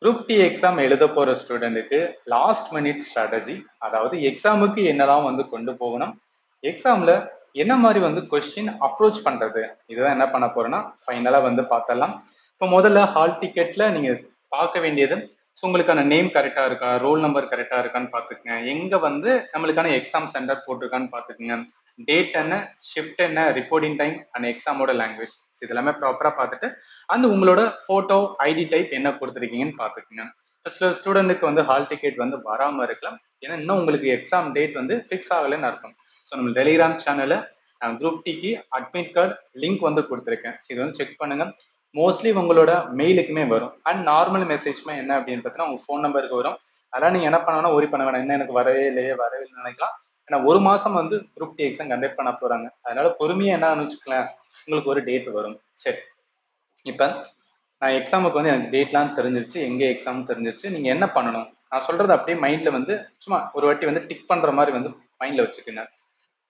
Group D exam எழுத போற ஸ்டூடெண்ட்டுக்கு லாஸ்ட் மினிட் ஸ்ட்ராட்டஜி, அதாவது எக்ஸாமுக்கு என்னதான் வந்து கொண்டு போகணும், எக்ஸாம்ல என்ன மாதிரி வந்து கொஸ்டின் அப்ரோச் பண்றது, இதுதான் என்ன பண்ண போறேன்னா ஃபைனலா வந்து பார்த்தலாம். இப்போ முதல்ல ஹால் டிக்கெட்ல நீங்க பார்க்க வேண்டியது, ஸோ உங்களுக்கான நேம் கரெக்டா இருக்கா, ரோல் நம்பர் கரெக்டா இருக்கான்னு பார்த்துக்குங்க. எங்க வந்து நம்மளுக்கான எக்ஸாம் சென்டர் போட்டிருக்கான்னு பார்த்துக்குங்க. டேட் என்ன, ஷிஃப்ட் என்ன, ரிப்போர்ட்டிங் டைம் அண்ட் எக்ஸாமோட லாங்குவேஜ் இது எல்லாமே ப்ராப்பரா பார்த்துட்டு அந்த உங்களோட போட்டோ ஐடி டைப் என்ன கொடுத்துருக்கீங்கன்னு பார்த்துக்குங்க. சில ஸ்டூடெண்ட்டுக்கு வந்து ஹால் டிக்கெட் வந்து வராம இருக்கலாம், ஏன்னா இன்னும் உங்களுக்கு எக்ஸாம் டேட் வந்து ஃபிக்ஸ் ஆகலைன்னு அர்த்தம். ஸோ நம்ம டெலிகிராம் சேனல்ல குரூப் டிக்கு அட்மிட் கார்டு லிங்க் வந்து கொடுத்துருக்கேன். ஸோ இது வந்து செக் பண்ணுங்க. மோஸ்ட்லி உங்களோட மெயிலுக்குமே வரும் அண்ட் நார்மல் மெசேஜ்மே என்ன அப்படின்னு பார்த்தீங்கன்னா உங்க ஃபோன் நம்பருக்கு வரும். அதெல்லாம் நீங்க என்ன பண்ணணும், ஒரி பண்ண வேணாம், என்ன எனக்கு வரவே இல்லையே வரவே இல்லைன்னு நினைக்கலாம். ஏன்னா ஒரு மாசம் வந்து குரூப் டி எக்ஸாம் கண்டக்ட் பண்ண போறாங்க, அதனால பொறுமையா என்ன வச்சுக்கலாம், உங்களுக்கு ஒரு டேட் வரும். சரி, இப்போ நான் எக்ஸாமுக்கு வந்து எனக்கு டேட்லாம் தெரிஞ்சிருச்சு, எங்கே எக்ஸாம் தெரிஞ்சிருச்சு. நீங்கள் என்ன பண்ணணும், நான் சொல்றது அப்படியே மைண்டில் வந்து சும்மா ஒரு வாட்டி வந்து டிக் பண்ணுற மாதிரி வந்து மைண்டில் வச்சுக்கோங்க.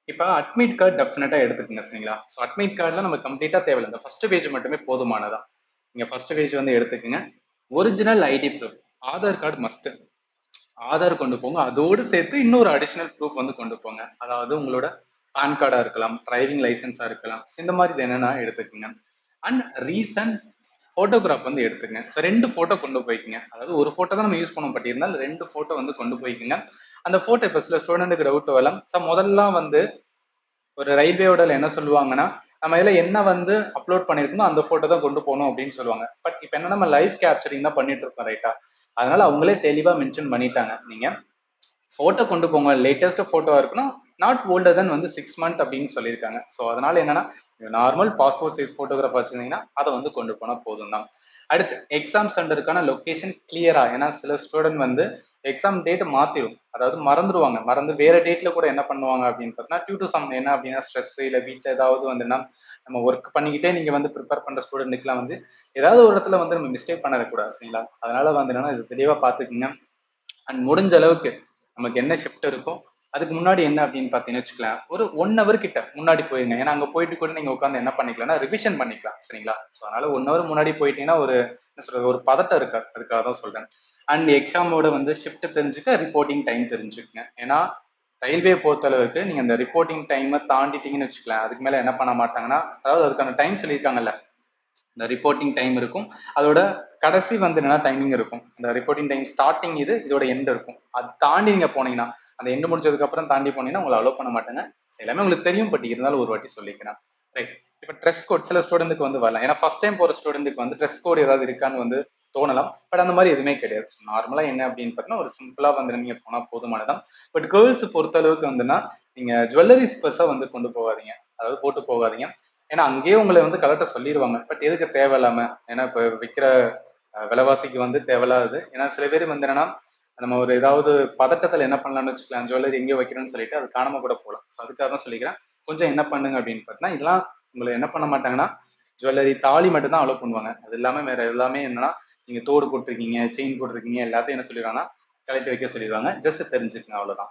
இப்போ அட்மிட் கார்டு டெஃபினட்டாக எடுத்துக்கோங்க, சரிங்களா? ஸோ அட்மிட் கார்டில் நம்ம கம்ப்ளீட்டாக தேவையில்லை, இந்த ஃபர்ஸ்ட் பேஜ் மட்டுமே போதுமானதான். நீங்கள் ஃபர்ஸ்ட் பேஜ் வந்து எடுத்துக்கோங்க. Original ID proof, Aadhaar card must, Aadhaar கொண்டு போங்க. அதோடு சேர்த்து இன்னொரு அடிஷனல் ப்ரூஃப் வந்து கொண்டு போங்க. அதாவது உங்களோட பேன் கார்டாக இருக்கலாம், டிரைவிங் லைசன்ஸாக இருக்கலாம், இந்த மாதிரி என்னென்னா எடுத்துக்கோங்க. அண்ட் ரீசன்ட் ஃபோட்டோகிராஃப் வந்து எடுத்துங்க. ஸோ 2 ஃபோட்டோ கொண்டு போய்க்குங்க. அதாவது ஒரு ஃபோட்டோ தான் நம்ம யூஸ் பண்ண பட் இருந்தாலும் 2 ஃபோட்டோ வந்து கொண்டு போய்க்குங்க. அந்த ஃபோட்டோ இப்போ சில ஸ்டூடெண்ட்டுக்கு டவுட் வரலாம். ஸோ முதல்லாம் வந்து ஒரு ரயில்வேயோட என்ன சொல்லுவாங்கன்னா, நம்ம இதில் என்ன வந்து அப்லோட் பண்ணியிருக்கோமோ அந்த ஃபோட்டோ தான் கொண்டு போகணும் அப்படின்னு சொல்லுவாங்க. பட் இப்போ என்ன நம்ம லைவ் கேப்சரிங் தான் பண்ணிட்டு இருக்கோம், ரைட்டா? அதனால அவங்களே தெளிவாக மென்ஷன் பண்ணிட்டாங்க, நீங்க ஃபோட்டோ கொண்டு போங்க, லேட்டஸ்ட் ஃபோட்டோவாக இருக்கணும், நாட் ஓல்டர் தென் வந்து 6 மந்த் அப்படின்னு சொல்லியிருக்காங்க. ஸோ அதனால என்னன்னா நார்மல் பாஸ்போர்ட் சைஸ் ஃபோட்டோகிராஃப் வச்சிருந்தீங்கன்னா அதை வந்து கொண்டு போனால் போதும் தான். அடுத்து எக்ஸாம் சென்டருக்கான லொக்கேஷன் கிளியரா, ஏன்னா சில ஸ்டூடெண்ட் வந்து எக்ஸாம் டேட் மாத்திரும், அதாவது மறந்துடுவாங்க, மறந்து வேற டேட்ல கூட என்ன பண்ணுவாங்க அப்படின்னு பார்த்தீங்கன்னா டியூ டு சம் என்ன அப்படின்னா ஸ்ட்ரெஸ் இல்லை வீட்டில் ஏதாவது வந்துன்னா நம்ம ஒர்க் பண்ணிக்கிட்டே நீங்க வந்து ப்ரிப்பேர் பண்ற ஸ்டூடெண்ட்டுக்குலாம் வந்து ஏதாவது ஒரு இடத்துல வந்து நம்ம மிஸ்டேக் பண்ணக்கூடாது, சரிங்களா? அதனால வந்து என்னன்னா இது தெளிவாக பார்த்துக்குங்க. அண்ட் முடிஞ்ச அளவுக்கு நமக்கு என்ன ஷிஃப்ட் இருக்கோ அதுக்கு முன்னாடி என்ன அப்படின்னு பார்த்தீங்கன்னு வச்சுக்கலாம், ஒரு 1 ஹவர் கிட்ட முன்னாடி போயிருங்க. ஏன்னா அங்கே போயிட்டு கூட நீங்கள் உட்காந்து என்ன பண்ணிக்கலாம்னா ரிவிஷன் பண்ணிக்கலாம், சரிங்களா? ஸோ அதனால 1 ஹவர் முன்னாடி போயிட்டீங்கன்னா ஒரு என்ன சொல்றது, ஒரு பதட்டம் இருக்காது, அதுக்காக தான் சொல்றேன். அண்ட் எக்ஸாமோட வந்து ஷிஃப்ட் தெரிஞ்சுக்க, ரிப்போர்ட்டிங் டைம் தெரிஞ்சுக்கங்க. ஏன்னா ரயில்வே பொறுத்த அளவுக்கு நீங்க அந்த ரிப்போர்ட்டிங் டைமை தாண்டிட்டீங்கன்னு வச்சுக்கலாம், அதுக்கு மேல என்ன பண்ண மாட்டாங்கன்னா, அதாவது அதுக்கான டைம் சொல்லியிருக்காங்கல்ல, இந்த ரிப்போர்ட்டிங் டைம் இருக்கும், அதோட கடைசி வந்து என்னன்னா டைமிங் இருக்கும். இந்த ரிப்போர்ட்டிங் டைம் ஸ்டார்டிங் இது, இதோட எண்ட் இருக்கும். அது தாண்டி நீங்க போனீங்கன்னா, அந்த எண்டு முடிஞ்சதுக்கு அப்புறம் தாண்டி போனீங்கன்னா உங்களை அலோவ் பண்ண மாட்டாங்க. எல்லாமே உங்களுக்கு தெரியும், பட் இருந்தாலும் ஒரு வாட்டி சொல்லிக்கிறேன். ரைட். இப்போ ட்ரெஸ் கோட் சில ஸ்டூடெண்ட்டுக்கு வந்து வரலாம், ஏன்னா ஃபர்ஸ்ட் டைம் போற ஸ்டூடெண்ட்டுக்கு வந்து ட்ரெஸ் கோட் ஏதாவது இருக்கான்னு வந்து தோணலாம். பட் அந்த மாதிரி எதுவுமே கிடையாது. நார்மலா என்ன அப்படின்னு பார்த்தீங்கன்னா ஒரு சிம்பிளா வந்து நீங்க போனா போதுமானதான். பட் கேர்ள்ஸ் பொறுத்த அளவுக்கு வந்துன்னா நீங்க ஜுவல்லரிஸ் பெருசா வந்து கொண்டு போகாதீங்க, அதாவது போட்டு போகாதீங்க. ஏன்னா அங்கேயே உங்களை வந்து கலெக்டர் சொல்லிடுவாங்க, பட் எதுக்கு தேவையில்லாம, ஏன்னா இப்போ விற்கிற விலைவாசிக்கு வந்து தேவையில்லாது. ஏன்னா சில பேர் வந்து என்னன்னா நம்ம ஒரு ஏதாவது பதட்டத்தில் என்ன பண்ணலாம்னு வச்சுக்கலாம், ஜுவல்லரி எங்கேயோ வைக்கிறேன்னு சொல்லிட்டு அது காணாம கூட போகலாம். ஸோ அதுக்காக தான் சொல்லிக்கிறேன், கொஞ்சம் என்ன பண்ணுங்க அப்படின்னு பார்த்தீங்கன்னா இதெல்லாம் உங்களை என்ன பண்ண மாட்டாங்கன்னா ஜுவல்லரி தாலி மட்டும் தான் அலோவ் பண்ணுவாங்க. அது இல்லாமல் வேற எல்லாமே என்னன்னா நீங்க தோடு போட்டிருக்கீங்க, செயின் போட்டிருக்கீங்க, எல்லாத்தையும் என்ன சொல்லிடுவாங்கன்னா கலெக்ட் வைக்க சொல்லிடுவாங்க. ஜஸ்ட் தெரிஞ்சுக்கங்க, அவ்வளவுதான்.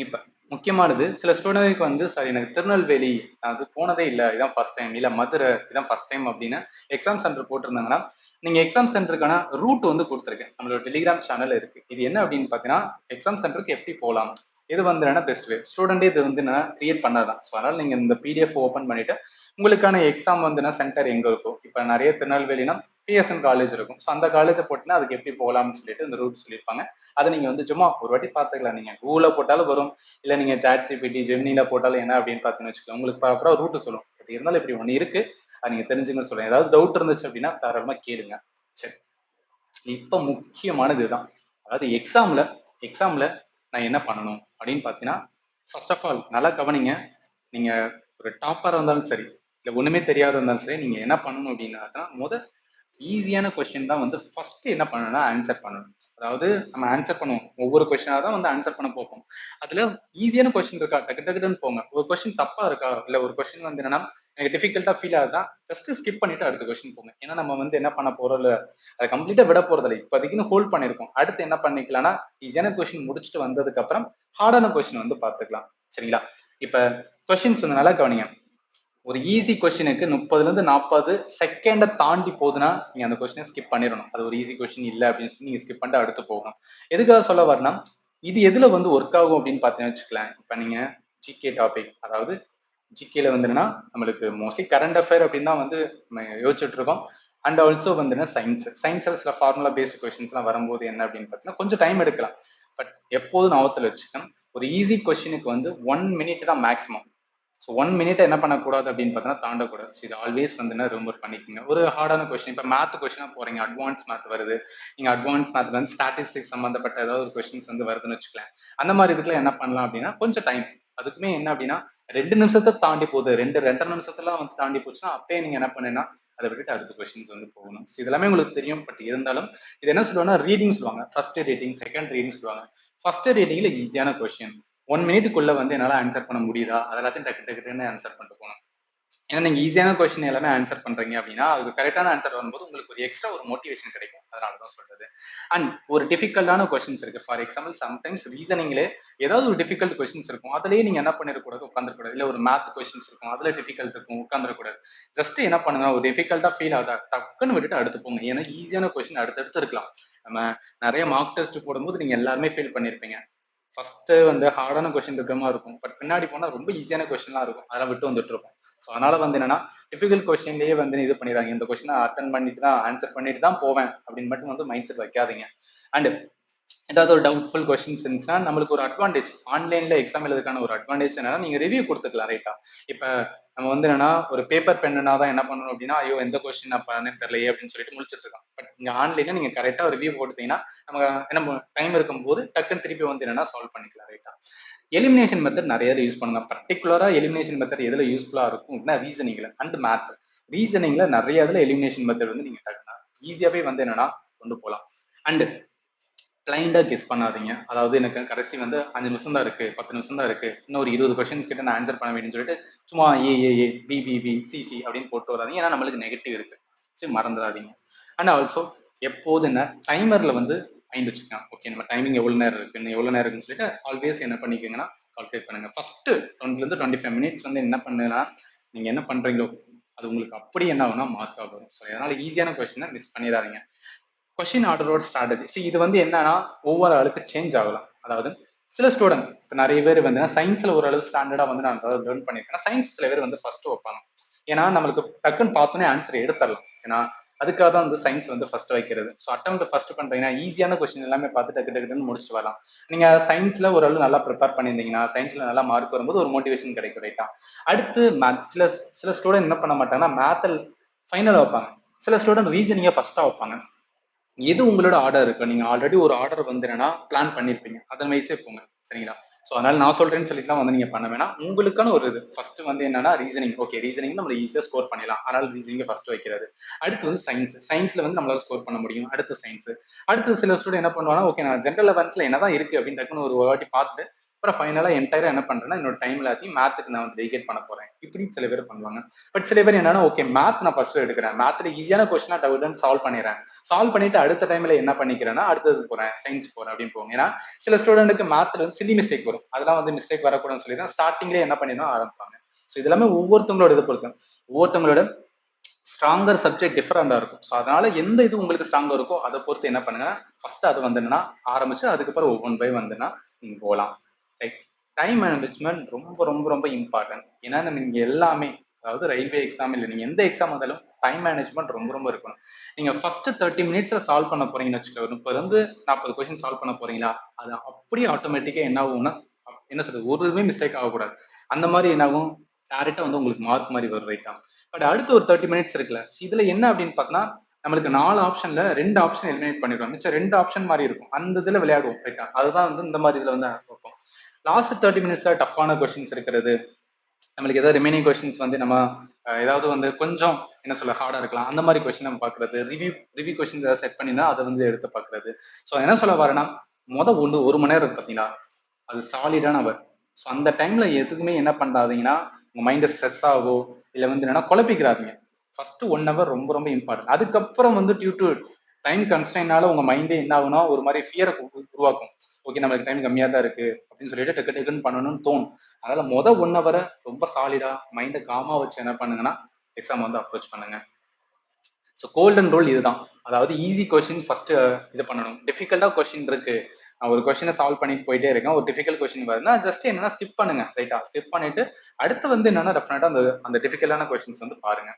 இப்ப முக்கியமானது, சில ஸ்டூடெண்ட்க்கு வந்து சார் எனக்கு திருநெல்வேலி நான் அது போனதே இல்லை, இதான் ஃபர்ஸ்ட் டைம், இல்லை மதுரை இதான் ஃபர்ஸ்ட் டைம் அப்படின்னு எக்ஸாம் சென்டர் போட்டிருந்தாங்கன்னா நீங்க எக்ஸாம் சென்டருக்கான ரூட் வந்து கொடுத்துருக்கேன், நம்மளோட டெலிகிராம் சேனல் இருக்கு. இது என்ன அப்படின்னு பார்த்தீங்கன்னா எக்ஸாம் சென்டருக்கு எப்படி போகலாம், இது வந்து என்ன பெஸ்ட் வே, ஸ்டூடெண்டே இது வந்து என்ன கிரியேட் பண்ணதான். ஸோ அதனால நீங்க இந்த பிடிஎஃப் ஓப்பன் பண்ணிட்டு உங்களுக்கான எக்ஸாம் வந்து சென்டர் எங்க இருக்கும், இப்போ நிறைய திருநெல்வேலினா பிஎஸ்என் காலேஜ் இருக்கும். ஸோ அந்த காலேஜை போட்டுன்னா அதுக்கு எப்படி போகலாம்னு சொல்லிட்டு இந்த ரூட் சொல்லியிருப்பாங்க. அதை நீங்க வந்து சும்மா ஒரு வாட்டி பார்த்துக்கலாம். நீங்க கூகுளில் போட்டாலும் வரும், இல்லை நீங்க சாட் ஜிபிடி ஜெமினில போட்டாலும் என்ன அப்படின்னு பார்த்தீங்கன்னு வச்சுக்கலாம், உங்களுக்கு ப்ராப்பரா ரூட் சொல்லும். பட் இருந்தாலும் இப்படி ஒன்று இருக்கு, அது நீங்க தெரிஞ்சுங்கன்னு சொல்லுங்க. ஏதாவது டவுட் இருந்துச்சு அப்படின்னா தாராளமா கேளுங்க. சரி, இப்ப முக்கியமானது இதுதான். அதாவது எக்ஸாம்ல நான் என்ன பண்ணணும் அப்படின்னு பார்த்தீங்கன்னா, ஃபர்ஸ்ட் ஆஃப் ஆல் நல்லா கவனிங்க. நீங்க ஒரு டாப்பரா இருந்தாலும் சரி, இல்லை ஒண்ணுமே தெரியாத இருந்தாலும் சரி, நீங்க என்ன பண்ணணும் அப்படின்னா முதல் ஈஸியான கொஸ்டின் தான் வந்து ஃபர்ஸ்ட் என்ன பண்ணணும்னா ஆன்சர் பண்ணணும். அதாவது நம்ம ஆன்சர் பண்ணுவோம், ஒவ்வொரு கொஸ்டினாக தான் வந்து ஆன்சர் பண்ண போகும். அதுல ஈஸியான கொஸ்டின் இருக்கா, டக்கு டக்குன்னு போங்க. ஒரு கொஸ்டின் தப்பா இருக்கா, இல்ல ஒரு கொஸ்டின் வந்து என்னன்னா எனக்கு டிஃபிகல்ட்டா ஃபீல் ஆகுதா, ஜஸ்ட் ஸ்கிப் பண்ணிட்டு அடுத்த கொஸ்டின் போங்க. ஏன்னா நம்ம வந்து என்ன பண்ண போறோம், இல்ல அதை கம்ப்ளீட்டா விட போறதில்லை, இப்போதைக்குன்னு ஹோல்ட் பண்ணிருக்கோம். அடுத்து என்ன பண்ணிக்கலாம்னா ஈஸியான கொஸ்டின் முடிச்சுட்டு வந்ததுக்கு அப்புறம் ஹார்டான கொஸ்டின் வந்து பார்த்துக்கலாம், சரிங்களா? இப்ப கொஸ்டின்ஸ் வந்து நல்லா கவனிங்க. ஒரு ஈஸி கொஸ்டினுக்கு 30 to 40 செகண்டை தாண்டி போகுதுன்னா நீங்க அந்த கொஸ்டினை ஸ்கிப் பண்ணிடணும். அது ஒரு ஈஸி கொஸ்டின் இல்லை அப்படின்னு சொல்லி நீங்க ஸ்கிப் பண்ணிட்டு அடுத்து போகணும். எதுக்காக சொல்ல வரனா, இது எதுல வந்து ஒர்க் ஆகும் அப்படின்னு பார்த்தீங்கன்னு வச்சுக்கலாம். இப்ப நீங்க ஜிகே டாபிக், அதாவது ஜிகேல வந்துன்னா நம்மளுக்கு மோஸ்ட்லி கரண்ட் அஃபேர் அப்படின்னு தான் வந்து நம்ம யோசிச்சுட்டு இருக்கோம். அண்ட் ஆல்சோ வந்துன்னா சயின்ஸ்ல சில ஃபார்முலா பேஸ்ட் கொஸ்டின்ஸ்லாம் வரும்போது என்ன அப்படின்னு பார்த்தீங்கன்னா கொஞ்சம் டைம் எடுக்கலாம். பட் எப்போதும் ஞாபகத்தில் வச்சுக்கணும், ஒரு ஈஸி கொஸ்டினுக்கு வந்து 1 minute தான் மேக்ஸிமம். ஸோ 1 minute என்ன பண்ணக்கூடாது அப்படின்னு பார்த்தீங்கன்னா தாண்டக்கூடாது. ஸோ இது ஆல்வேஸ் வந்துன்னா ரிமூவ் பண்ணிக்கோங்க. ஒரு ஹார்டான கொஸ்டின், இப்போ மேத் கொஸ்டினாக போறீங்க, அட்வான்ஸ் மேத் வருது, நீங்கள் அட்வான்ஸ் மேத்ல வந்து ஸ்டாட்டிஸ்டிக்ஸ் சம்மந்தப்பட்ட ஏதாவது ஒரு கொஸ்டின்ஸ் வந்து வருதுன்னு வச்சுக்கலாம். அந்த மாதிரி இதுக்குள்ள என்ன பண்ணலாம் அப்படின்னா கொஞ்சம் டைம், அதுக்குமே என்ன அப்படின்னா 2 நிமிஷத்தை தாண்டி போகுது, 2.5 நிமிஷத்துல வந்து தாண்டி போச்சுன்னா அப்பயே நீங்க என்ன பண்ணுன்னா அதை விட்டுட்டு அடுத்த கொஸ்டின்ஸ் வந்து போகணும். ஸோ இதெல்லாமே உங்களுக்கு தெரியும். பட் இருந்தாலும் இது என்ன சொல்லுவாங்கன்னா ரீடிங் சொல்லுவாங்க, ஃபர்ஸ்ட் ரீடிங் செகண்ட் ரீடிங் சொல்லுவாங்க. ஃபர்ஸ்ட் ரீடிங்ல ஈஸியான கொஸ்டின் 1 minute வந்து என்னால ஆன்சர் பண்ண முடியுதா, அதெல்லாத்தையும் டக்கு டக்குன்னு ஆன்சர் பண்ணிட்டு போகணும். ஏன்னா நீங்க ஈஸியான கொஸ்டின் எல்லாமே ஆன்சர் பண்றீங்க அப்படின்னா அதுக்கு கரெக்டான ஆன்சர் வரும்போது உங்களுக்கு ஒரு எக்ஸ்ட்ரா ஒரு மோட்டிவேஷன் கிடைக்கும். அதனாலதான் சொல்றது. அண்ட் ஒரு டிஃபிகல்ட்டான கொஸ்டின்ஸ் இருக்கு. ஃபார் எக்ஸாம்பிள் சம்டைம்ஸ் ரீசனிங்லே ஏதாவது ஒரு டிஃபிகல்ட் கொஸ்டின்ஸ் இருக்கும், அதுலயே நீங்க என்ன பண்ணிடக்கூடாது, உட்காந்துருக்கூடாது. இல்ல ஒரு மேத் கொஸ்டின்ஸ் இருக்கும், அதுல டிஃபிகல்ட் இருக்கும், உட்காந்துருக்கூடாது. ஜஸ்ட் என்ன பண்ணுங்க, ஒரு டிஃபிகல்ட்டா ஃபீல் ஆகுதா டக்குன்னு விட்டுட்டு அடுத்து போங்க. ஏன்னா ஈஸியான கொஸ்டின் அடுத்தடுத்து இருக்கலாம். நம்ம நிறைய மார்க் டெஸ்ட் போடும்போது நீங்க எல்லாருமே ஃபீல் பண்ணிருப்பீங்க. ஃபர்ஸ்ட் வந்து ஹார்டான கொஸ்டின் இருக்கிற மாதிரி இருக்கும், பட் பின்னாடி போனா ரொம்ப ஈஸியான கொஸ்டின்லாம் இருக்கும், அதெல்லாம் விட்டு வந்துட்டு இருக்கும். ஸோ அதனால வந்து என்னன்னா டிஃபிகல்ட் கொஸ்டின்லேயே வந்து இது பண்ணிடுறாங்க, இந்த கொஸ்டினை அட்டன் பண்ணிட்டு தான் ஆன்சர் பண்ணிட்டு தான் போவேன் அப்படின்னு மட்டும் வந்து மைண்ட் செட் வைக்காதீங்க. அண்ட் ஏதாவது ஒரு டவுட்ஃபுல் கொஸ்டின்ஸ் இருந்துச்சுன்னா நம்மளுக்கு ஒரு அட்வான்டேஜ், ஆன்லைன்ல எக்ஸாம் எழுதுக்கான ஒரு அட்வான்டேஜ் என்னன்னா நீங்க ரிவ்யூ கொடுத்துக்கலாம் ரைட்டா. இப்ப நம்ம வந்து என்னன்னா ஒரு பேப்பர் பென்னா தான் என்ன பண்ணணும் அப்படின்னா, ஐயோ எந்த கொஸ்டின் நான் பண்ணேன்னு தெரியலையே அப்படின்னு சொல்லிட்டு முடிச்சிட்டு இருக்கோம். பட் இங்க ஆன்லைன்ல நீங்க கரெக்டா ரிவ்யூ கொடுத்தீங்கன்னா நம்ம என்ன டைம் இருக்கும்போது டக்குன்னு திருப்பி வந்து என்னன்னா சால்வ் பண்ணிக்கலாம் ரைட்டா. எலிமினேஷன் மெத்தட் நிறைய யூஸ் பண்ணுங்க. பர்டிகுலரா எலிமினேஷன் மெத்தட் எதுல யூஸ்ஃபுல்லா இருக்கும் அப்படின்னா ரீசனிங்ல அண்ட் மேத். ரீசனிங்ல நிறைய இதுல எலிமினேஷன் மெத்தட் வந்து நீங்க டக்குனா ஈஸியாவே வந்து என்னன்னா கொண்டு போகலாம். அண்ட் பிளைண்டா கெஸ் பண்ணாதீங்க. அதாவது எனக்கு கடைசி வந்து 5 நிமிஷம் தான் இருக்கு, 10 நிமிஷம் தான் இருக்கு, இன்னும் ஒரு 20 கொஸ்டின்ஸ் கிட்ட நான் ஆன்சர் பண்ண வேண்டியன்னு சொல்லிட்டு சும்மா ஏ பி சி அப்படின்னு போட்டு வராதீங்க. ஏன்னா நம்மளுக்கு நெகட்டிவ் இருக்கு. சரி மறந்துடாதீங்க. அண்ட் ஆல்சோ எப்போது என்ன டைமர்ல வந்து மைண்ட் வச்சுக்கலாம். ஓகே நம்ம டைமிங் எவ்வளவு நேரம் இருக்கு, இன்னும் எவ்வளவு நேரம் இருக்குன்னு சொல்லிட்டு ஆல்வேஸ் என்ன பண்ணிக்கோங்கன்னா கால்குலேட் பண்ணுங்க. ஃபர்ஸ்ட் 20 to 25 minutes வந்து என்ன பண்ணுன்னா நீங்க என்ன பண்றீங்களோ அது உங்களுக்கு அப்படி என்ன ஆகும்னா மார்க் ஆகும். ஸோ அதனால ஈஸியான கொஸ்டினை மிஸ் பண்ணிடாதீங்க. கொஸ்டின் ஆர்டரோட ஸ்ட்ராட்டஜி இது வந்து என்னன்னா ஒவ்வொரு ஆளுக்கு சேஞ்ச் ஆகலாம். அதாவது சில ஸ்டூடெண்ட் இப்போ நிறைய பேர் வந்து சயின்ஸ்ல ஓரளவு ஸ்டாண்டர்டா வந்து நான் லேர்ன் பண்ணியிருக்கேன். சயின்ஸ் சில பேர் வந்து ஃபர்ஸ்ட் வைப்பாங்க. ஏன்னா நம்மளுக்கு டக்குன்னு பார்த்தோன்னே ஆன்சர் எடுத்துடலாம். ஏன்னா அதுக்காக தான் வந்து சயின்ஸ் வந்து ஃபர்ஸ்ட் வைக்கிறது. ஸோ அட்டம் ஃபர்ஸ்ட் பண்றீங்கன்னா ஈஸியான கொஸ்டின் எல்லாமே பார்த்து டக்கு டக்குன்னு முடிச்சுட்டு வரலாம். நீங்க சயின்ஸ்ல ஓரளவு நல்லா ப்ரிப்பேர் பண்ணியிருந்தீங்கன்னா சயின்ஸ்ல நல்லா மார்க் வரும்போது ஒரு மோட்டிவேஷன் கிடைக்கும் ரைட்டா. அடுத்து மேத் சில ஸ்டூடெண்ட் என்ன பண்ண மாட்டாங்கன்னா மேத்தல் ஃபைனல் வைப்பாங்க. சில ஸ்டூடெண்ட் ரீசனிங்கை ஃபர்ஸ்டா வைப்பாங்க. எது உங்களோட ஆர்டர் இருக்கு, நீங்க ஆல்ரெடி ஒரு ஆர்டர் வந்து என்னன்னா பிளான் பண்ணிருப்பீங்க, அதன் வயசே போங்க சரிங்களா. ஸோ அதனால நான் சொல்றேன்னு சொல்லிட்டுலாம் வந்து நீங்க பண்ண வேணாம். உங்களுக்கான ஒரு இது ஃபர்ஸ்ட் வந்து என்னன்னா ரீசனிங். ஓகே ரீசனிங் நம்ம ஈஸியா ஸ்கோர் பண்ணிடலாம், அதனால ரீசனிங் ஃபர்ஸ்ட் வைக்கிறது. அடுத்து வந்து சயின்ஸ்ல வந்து நம்மளால ஸ்கோர் பண்ண முடியும். அடுத்து சயின்ஸ். அடுத்து சில ஸ்டூடெண்ட் என்ன பண்ணுவாங்கன்னா ஓகே நான் ஜென்ரல் அவேர்னஸ்ல என்னதான் இருக்கு அப்படின்னு டக்குன்னு ஒரு வாட்டி பார்த்துட்டு அப்புறம் ஃபைனலா என்டையரா என்ன பண்றேன்னா என்னோட டைம் எல்லாத்தையும் மேத்துக்கு நான் வந்து டெடிகேட் பண்ண போறேன் இப்படின்னு சில பேர் பண்ணுவாங்க. பட் சில பேர் என்னன்னா ஓகே மேத் நான் ஃபர்ஸ்ட் எடுக்கிறேன், மேத்ல ஈஸியான கொஸ்டினா டவுட்னு சால்வ் பண்ணிடுறேன், சால்வ் பண்ணிட்டு அடுத்த டைம்ல என்ன பண்ணிக்கிறேன்னா அடுத்தது போறேன் சயின்ஸ் போறேன் அப்படின்னு போங்க. ஏன்னா சில ஸ்டூடெண்ட்டுக்கு மேத்ல வந்து சில்லி மிஸ்டேக் வரும், அதெல்லாம் வந்து மிஸ்டேக் வரக்கூடாதுன்னு சொல்லி தான் ஸ்டார்டிங்லேயே என்ன பண்ணிடணும் ஆரம்பிப்பாங்க. ஸோ இது எல்லாமே ஒவ்வொருத்தவங்களோட இதை பொறுத்து, ஒவ்வொருத்தவங்களோட ஸ்ட்ராங்கர் சப்ஜெக்ட் டிஃபரெண்டா இருக்கும். ஸோ அதனால எந்த இது உங்களுக்கு ஸ்ட்ராங்கா இருக்கோ அதை பொறுத்து என்ன பண்ணுங்க ஃபர்ஸ்ட் அது வந்து என்னன்னா ஆரம்பிச்சு அதுக்கப்புறம் ஒவ்வொன் பை வந்துன்னா நீங்க போகலாம். ரைட். டைம் மேனேஜ்மெண்ட் ரொம்ப ரொம்ப ரொம்ப இம்பார்ட்டன்ட். ஏன்னா நீங்க எல்லாமே அதாவது ரயில்வே எக்ஸாம் இல்லை நீங்க எந்த எக்ஸாம் வந்தாலும் டைம் மேனேஜ்மெண்ட் ரொம்ப ரொம்ப இருக்கணும். நீங்க ஃபர்ஸ்ட் 30 minutes சால்வ் பண்ண போறீங்கன்னு வச்சுக்கோங்க, 30 to 40 கொஸ்டின் சால்வ் பண்ண போறீங்களா, அது அப்படியே ஆட்டோமேட்டிக்கா என்ன ஆகும்னா என்ன சொல்றது ஒரு இதுவுமே மிஸ்டேக் ஆகக்கூடாது. அந்த மாதிரி என்ன ஆகும் டேரக்டா வந்து உங்களுக்கு மார்க் மாதிரி வரும் ரைட்டா. பட் அடுத்து ஒரு 30 minutes இருக்குல்ல, இதுல என்ன அப்படின்னு பார்த்தோம்னா நம்மளுக்கு 4 ஆப்ஷன்ல 2 ஆப்ஷன் எலிமினேட் பண்ணிடுவோம், மிச்சம் 2 ஆப்ஷன் மாதிரி இருக்கும், அந்த இதுல விளையாடுவோம் ரைட்டா. அதுதான் வந்து இந்த மாதிரி இதுல வந்து பார்ப்போம். லாஸ்ட் 30 minutesல டஃப்பான கொஸ்டின்ஸ் இருக்கிறது, நம்மளுக்கு ஏதாவது ரிமைனிங் கொஸ்டின்ஸ் வந்து நம்ம ஏதாவது வந்து கொஞ்சம் என்ன சொல்ல ஹார்டா இருக்கலாம், அந்த மாதிரி கொஸ்டின் நம்ம பாக்குறது, ரிவ்யூ கொஸ்டின் ஏதாவது செட் பண்ணினா அதை வந்து எடுத்து பாக்குறது. ஸோ என்ன சொல்ல வரேன்னா ஒரு மணி நேரம் இருக்கு பாத்தீங்களா, அது சாலிடான அவர். ஸோ அந்த டைம்ல எதுக்குமே என்ன பண்ணாதீங்கன்னா உங்க மைண்ட் ஸ்ட்ரெஸ் ஆகோ இல்ல வந்து என்னன்னா குழப்பிக்கிறாதீங்க. ஃபர்ஸ்ட் 1 hour ரொம்ப ரொம்ப இம்பார்ட்டன்ட். அதுக்கப்புறம் வந்து டியூ டு டைம் கன்ஸ்ட்ரைனால உங்க மைண்டே என்ன ஆகுனா ஒரு மாதிரி ஃபியரை உருவாக்கும். ஓகே, நம்மளுக்கு டைம் கம்மியா தான் இருக்கு அப்படின்னு சொல்லிட்டு டக்கு டக்குன்னு பண்ணணும்னு தோணும். அதனால 1 ஹவரை ரொம்ப சாலிடா மைண்டை காமா வச்சு என்ன பண்ணுங்கன்னா எக்ஸாம் வந்து அப்ரோச் பண்ணுங்க. ஸோ கோல்டன் ரூல் இதுதான். அதாவது ஈஸி கொஸ்டின் ஃபர்ஸ்ட் இது பண்ணணும். டிஃபிகல்ட்டா கொஸ்டின் இருக்கு, நான் ஒரு கொஸ்டினை சால்வ் பண்ணிட்டு போயிட்டே இருக்கேன், ஒரு டிஃபிகல்ட் கொஸ்டின் வருதுன்னா ஜஸ்ட் என்னன்னா ஸ்கிப் பண்ணுங்க, ரைட்டா? ஸ்கிப் பண்ணிட்டு அடுத்து வந்து என்னன்னா டெஃபினட்டா அந்த அந்த டிஃபிகல்ட்டான கொஸ்டின்ஸ் வந்து பாருங்க.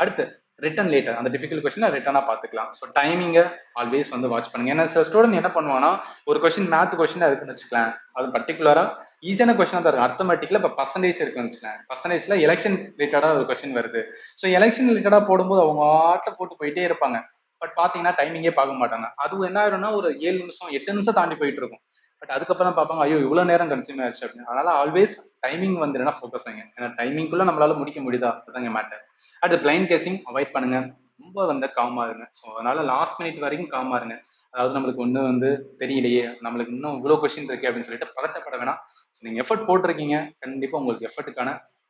அடுத்து ரிட்டன் லேட்டர், அந்த டிஃபிகல்ட் கொஸ்டின் ரிட்டனா பார்த்துக்கலாம். ஸோ டைமிங்கை ஆல்வேஸ் வந்து வாட்ச் பண்ணுங்க. ஏன்னா சில ஸ்டூடெண்ட் என்ன பண்ணுவாங்கன்னா ஒரு கொஸ்டின் மேத் கொஸ்டின் இருக்குன்னு வச்சுக்கலாம், அது பர்டிகுலரா ஈஸியான கொஸ்டினா தான் இருக்கும். அர்த்தமெட்டிக்ல இப்போ பர்சன்டேஜ் இருக்குன்னு வச்சுக்கலாம், பர்சன்டேஜ்ல எலெக்ஷன் ரிலேட்டடா ஒரு கொஸ்டின் வருது. ஸோ எலெக்ஷன் ரிலேட்டடா போடும்போது அவங்க ஆட்டில் போட்டு போயிட்டே இருப்பாங்க. பட் பாத்தீங்கன்னா டைமிங்கே பார்க்க மாட்டாங்க. அது என்ன ஆயிரும்னா ஒரு 7 நிமிஷம் 8 நிமிஷம் தாண்டி போயிட்டு இருக்கும். பட் அதுக்கப்புறம் பார்ப்பாங்க, ஐயோ இவ்வளவு நேரம் கன்சியூம் ஆயிடுச்சு அப்படின்னு. அதனால ஆல்வேஸ் டைமிங் வந்து என்ன ஃபோக்கஸ் ஆகுங்க. ஏன்னா டைமிங்குள்ள நம்மளால முடிக்க முடியுதா, அதுதாங்க மேட்டர். அடுத்து பிளைண்ட் கேசிங் அவாய்ட் பண்ணுங்க. ரொம்ப வந்து காமா இருங்க. ஸோ அதனால லாஸ்ட் மினிட் வரைக்கும் காமா இருங்க. அதாவது நம்மளுக்கு ஒண்ணு வந்து தெரியலையே, நம்மளுக்கு இன்னும் இவ்வளவு கொஸ்டின் இருக்கு அப்படின்னு சொல்லிட்டு பதட்டப்பட வேணாம். நீங்க எஃபர்ட் போட்டிருக்கீங்க, கண்டிப்பா உங்களுக்கு எஃபர்ட்டுக்கான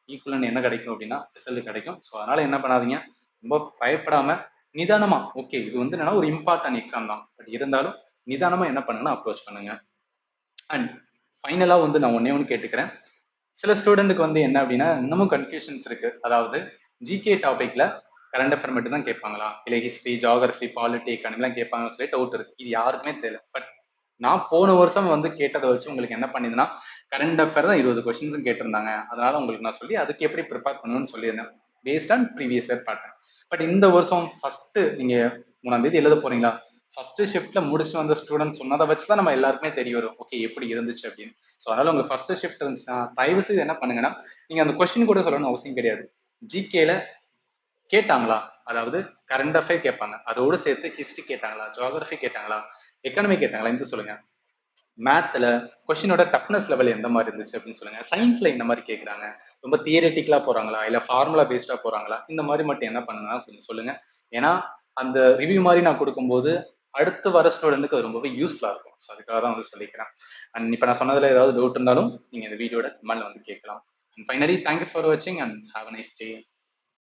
ஈக்குவலன் என்ன கிடைக்கும் அப்படின்னா ரிசல்ட் கிடைக்கும். ஸோ அதனால என்ன பண்ணாதீங்க, ரொம்ப பயப்படாம நிதானமா, ஓகே இது வந்து என்னன்னா ஒரு இம்பார்ட்டன்ட் எக்ஸாம் தான், பட் இருந்தாலும் நிதானமா என்ன பண்ணுங்கன்னா அப்ரோச் பண்ணுங்க. அண்ட் ஃபைனலா வந்து நான் ஒன்னே ஒன்று கேட்டுக்கிறேன். சில ஸ்டூடெண்ட்டுக்கு வந்து என்ன அப்படின்னா இன்னமும் கன்ஃபியூஷன்ஸ் இருக்கு. அதாவது ஜிகே டாபிக்ல கரண்ட் அஃபேர் மட்டும் தான் கேட்பாங்களா, இல்லை ஹிஸ்ட்ரி, ஜியாகிரபி, பாலிட்டி, எக்கானமிலாம் கேட்பாங்கன்னு சொல்லி டவுட் இருக்கு. இது யாருக்குமே தெரியல. பட் நான் போன வருஷம் வந்து கேட்டதை வச்சு உங்களுக்கு என்ன பண்ணிதுன்னா கரண்ட் அஃபேர் தான் 20 கொஸ்டின்ஸும் கேட்டிருந்தாங்க. அதனால உங்களுக்கு நான் சொல்லி அதுக்கு எப்படி ப்ரிப்பேர் பண்ணணும்னு சொல்லியிருந்தேன், based on previous year pattern. But இந்த வருஷம் ஃபர்ஸ்ட் நீங்க 3ஆம் தேதி எழுத போறீங்களா, ஃபர்ஸ்ட் ஷிஃப்ட்ல முடிச்சுட்டு வந்த ஸ்டூடெண்ட் சொன்னதை வச்சு தான் நம்ம எல்லாருக்குமே தெரிய வரும், ஓகே எப்படி இருந்துச்சு அப்படின்னு. ஸோ அதனால உங்க ஃபர்ஸ்ட் ஷிஃப்ட் இருந்துச்சுன்னா தயவு செய்து என்ன பண்ணுங்கன்னா, நீங்க அந்த கொஸ்டின் கூட சொல்லணும்னு அவசியம் கிடையாது. ஜிகேல கேட்டாங்களா, அதாவது கரண்ட் அஃபேர் கேட்பாங்க, அதோடு சேர்த்து ஹிஸ்ட்ரி கேட்டாங்களா, ஜியாகிரபி கேட்டாங்களா, எக்கனாமி கேட்டாங்களா என்று சொல்லுங்க. மேத்ல கொஸ்டினோட டஃப்னஸ் லெவல் எந்த மாதிரி இருந்துச்சு அப்படின்னு சொல்லுங்க. சயின்ஸ்ல இந்த மாதிரி கேட்குறாங்க, ரொம்ப தியரட்டிக்கலா போறாங்களா, இல்ல ஃபார்முலா பேஸ்டா போறாங்களா, இந்த மாதிரி மட்டும் என்ன பண்ணுங்க கொஞ்சம் சொல்லுங்க. ஏன்னா அந்த ரிவ்யூ மாதிரி நான் கொடுக்கும்போது அடுத்து வர ஸ்டூடெண்ட்டுக்கு அது ரொம்பவே யூஸ்ஃபுல்லா இருக்கும். ஸோ அதுக்காக தான் வந்து சொல்லிக்கிறேன். அண்ட் இப்போ நான் சொன்னதுல ஏதாவது டவுட் இருந்தாலும் நீங்க இந்த வீடியோட கமெண்ட்ல வந்து கேட்கலாம். அண்ட் ஃபைனலி தேங்க்யூ ஃபார் வாட்சிங் and have a nice day.